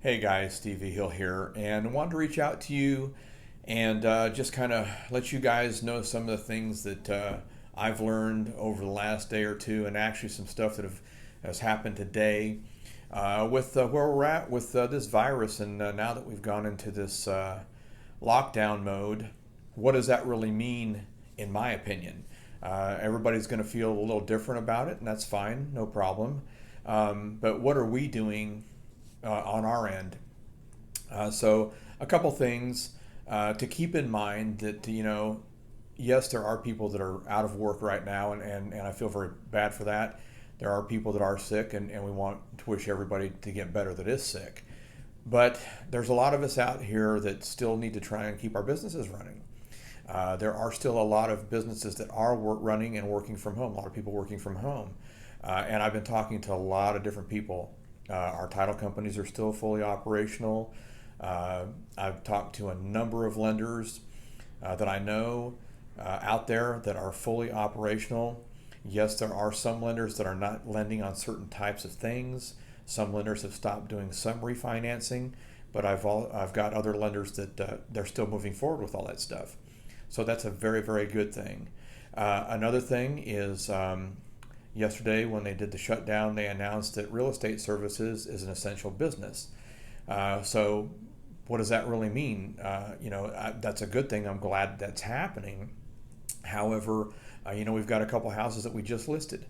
Hey guys, Stevie Hill here, and I wanted to reach out to you and just kind of let you guys know some of the things that I've learned over the last day or two, and actually some stuff that has happened today with where we're at with this virus, and now that we've gone into this lockdown mode. What does that really mean, in my opinion? Everybody's going to feel a little different about it, and that's fine, no problem. But what are we doing on our end? So a couple things to keep in mind that, yes, there are people that are out of work right now, and I feel very bad for that. There are people that are sick, and we want to wish everybody to get better that is sick. But there's a lot of us out here that still need to try and keep our businesses running. There are still a lot of businesses that are running and working from home, a lot of people working from home. And I've been talking to a lot of different people. Our title companies are still fully operational. I've talked to a number of lenders that I know out there that are fully operational. Yes, there are some lenders that are not lending on certain types of things. Some lenders have stopped doing some refinancing, but I've got other lenders that they're still moving forward with all that stuff. So that's a very, very good thing. Another thing is yesterday when they did the shutdown, they announced that real estate services is an essential business. So what does that really mean? That's a good thing. I'm glad that's happening. However, we've got a couple houses that we just listed.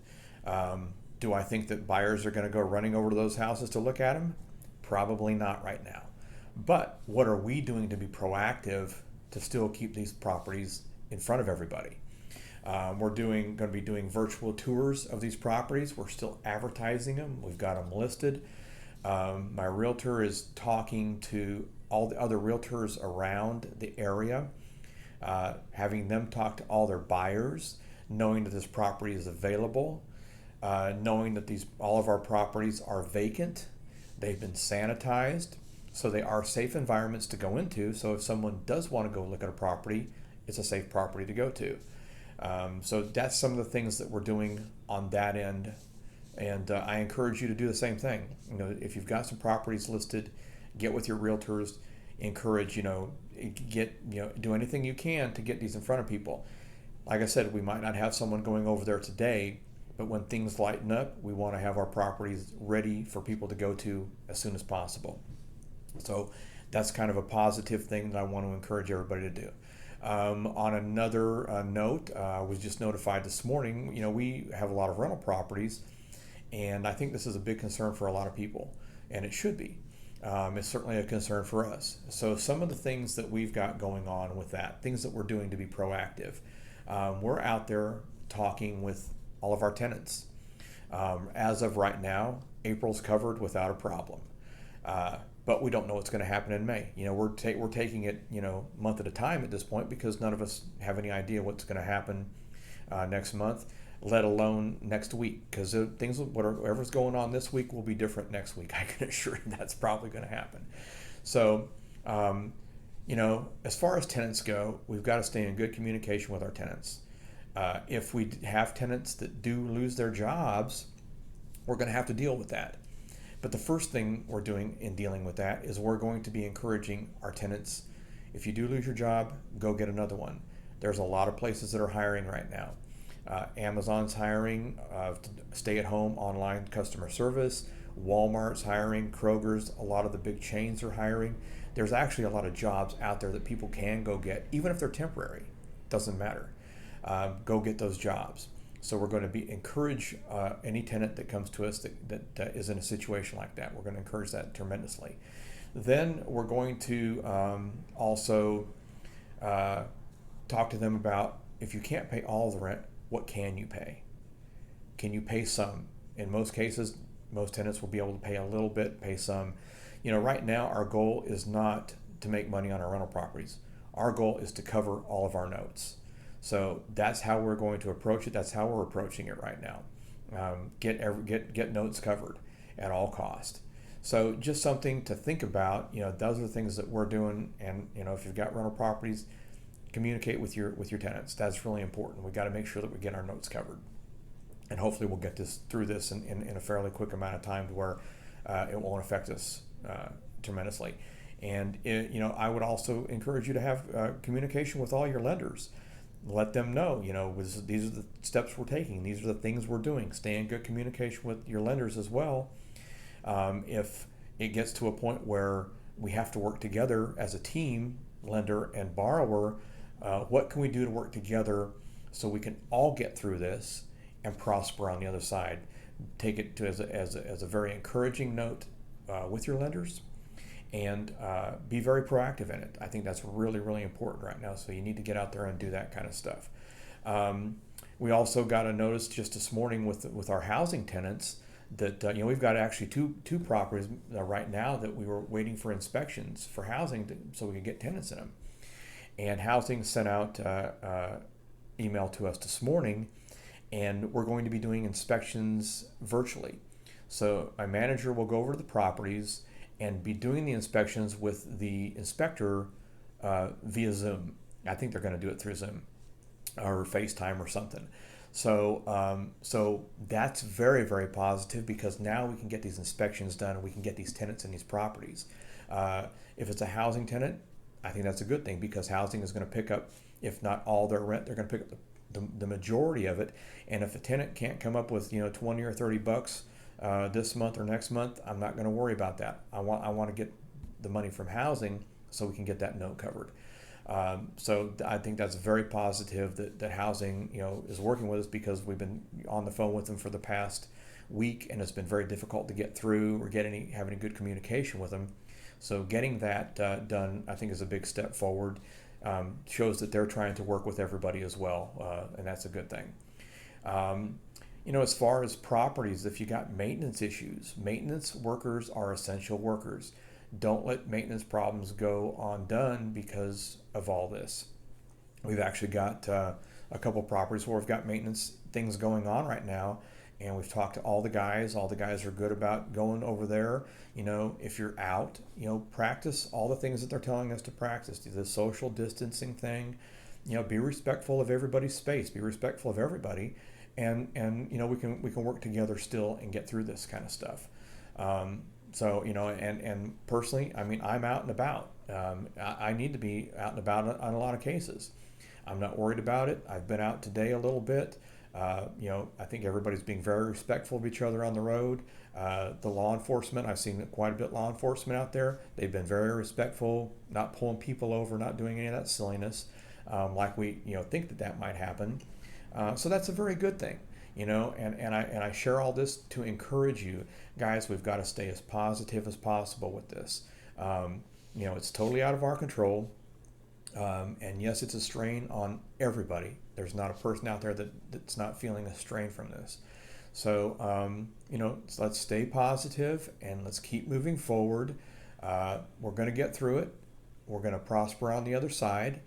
Do I think that buyers are going to go running over to those houses to look at them? Probably not right now. But what are we doing to be proactive to still keep these properties in front of everybody? We're going to be doing virtual tours of these properties. We're still advertising them. We've got them listed. My realtor is talking to all the other realtors around the area, having them talk to all their buyers, knowing that this property is available, knowing that all of our properties are vacant. They've been sanitized, so they are safe environments to go into. So if someone does want to go look at a property, it's a safe property to go to. So that's some of the things that we're doing on that end, and I encourage you to do the same thing. If you've got some properties listed, get with your realtors. Encourage, do anything you can to get these in front of people. Like I said, we might not have someone going over there today, but when things lighten up, we want to have our properties ready for people to go to as soon as possible. So that's kind of a positive thing that I want to encourage everybody to do. On another note, I was just notified this morning, we have a lot of rental properties, and I think this is a big concern for a lot of people, and it should be. It's certainly a concern for us. So some of the things that we've got going on with that, things that we're doing to be proactive, we're out there talking with all of our tenants. As of right now, April's covered without a problem. But we don't know what's going to happen in May. We're taking it, month at a time at this point, because none of us have any idea what's going to happen next month, let alone next week. Because whatever's going on this week will be different next week. I can assure you that's probably going to happen. So, as far as tenants go, we've got to stay in good communication with our tenants. If we have tenants that do lose their jobs, we're going to have to deal with that. But the first thing we're doing in dealing with that is we're going to be encouraging our tenants, if you do lose your job, go get another one. There's a lot of places that are hiring right now. Amazon's hiring, stay-at-home online customer service. Walmart's hiring, Kroger's, a lot of the big chains are hiring. There's actually a lot of jobs out there that people can go get, even if they're temporary. Doesn't matter. Go get those jobs. So we're going to encourage any tenant that comes to us that is in a situation like that. We're going to encourage that tremendously. Then we're going to also talk to them about, if you can't pay all the rent, what can you pay? Can you pay some? In most cases, most tenants will be able to pay a little bit, pay some. Right now our goal is not to make money on our rental properties. Our goal is to cover all of our notes. So that's how we're going to approach it. That's how we're approaching it right now. Get notes covered at all cost. So just something to think about. Those are the things that we're doing. And if you've got rental properties, communicate with your tenants. That's really important. We got to make sure that we get our notes covered, and hopefully we'll get through this in a fairly quick amount of time to where it won't affect us tremendously. And I would also encourage you to have communication with all your lenders. Let them know, these are the steps we're taking. These are the things we're doing. Stay in good communication with your lenders as well. If it gets to a point where we have to work together as a team, lender and borrower, what can we do to work together so we can all get through this and prosper on the other side? Take it as a very encouraging note with your lenders, and be very proactive in it. I think that's really, really important right now. So you need to get out there and do that kind of stuff. We also got a notice just this morning with our housing tenants that we've got actually two properties right now that we were waiting for inspections for housing so we could get tenants in them. And housing sent out email to us this morning, and we're going to be doing inspections virtually. So my manager will go over to the properties and be doing the inspections with the inspector via Zoom. I think they're going to do it through Zoom or FaceTime or something. So that's very, very positive, because now we can get these inspections done and we can get these tenants in these properties. If it's a housing tenant, I think that's a good thing, because housing is going to pick up, if not all their rent, they're going to pick up the majority of it. And if a tenant can't come up with 20 or $30 this month or next month, I'm not going to worry about that. I want to get the money from housing so we can get that note covered. So I think that's very positive that housing is working with us, because we've been on the phone with them for the past week, and it's been very difficult to get through or have any good communication with them. So getting that done, I think, is a big step forward. Shows that they're trying to work with everybody as well, and that's a good thing. As far as properties, if you got maintenance issues, maintenance workers are essential workers. Don't let maintenance problems go undone because of all this. We've actually got a couple properties where we've got maintenance things going on right now, and we've talked to all the guys. All the guys are good about going over there. If you're out, practice all the things that they're telling us to practice. Do the social distancing thing. Be respectful of everybody's space. Be respectful of everybody, and we can work together still and get through this kind of stuff. So and personally, I mean, I'm out and about. I need to be out and about on a lot of cases. I'm not worried about it. I've been out today a little bit. I think everybody's being very respectful of each other on the road. The law enforcement, I've seen quite a bit of law enforcement out there. They've been very respectful, not pulling people over, not doing any of that silliness, like we think that might happen. So that's a very good thing. And I share all this to encourage you guys. We've got to stay as positive as possible with this. It's totally out of our control. And yes, it's a strain on everybody. There's not a person out there that's not feeling a strain from this. So, so let's stay positive and let's keep moving forward. We're going to get through it. We're going to prosper on the other side.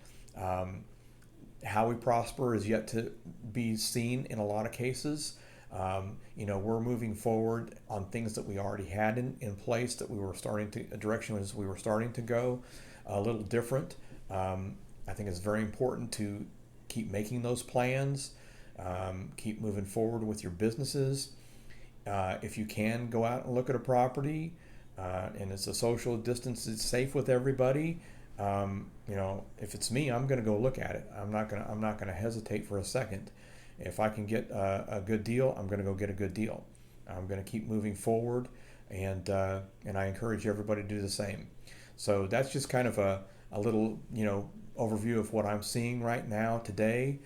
How we prosper is yet to be seen in a lot of cases. We're moving forward on things that we already had in place, that we were starting to, a direction as we were starting to go a little different. I think it's very important to keep making those plans, keep moving forward with your businesses. If you can go out and look at a property, and it's a social distance, it's safe with everybody. If it's me, I'm going to go look at it. I'm not going to hesitate for a second. If I can get a good deal, I'm going to go get a good deal. I'm going to keep moving forward, and I encourage everybody to do the same. So that's just kind of a little, overview of what I'm seeing right now today.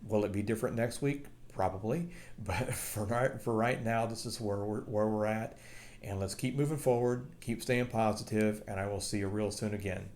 Will it be different next week? Probably, but for right now, this is where we're at, and let's keep moving forward, keep staying positive, and I will see you real soon again.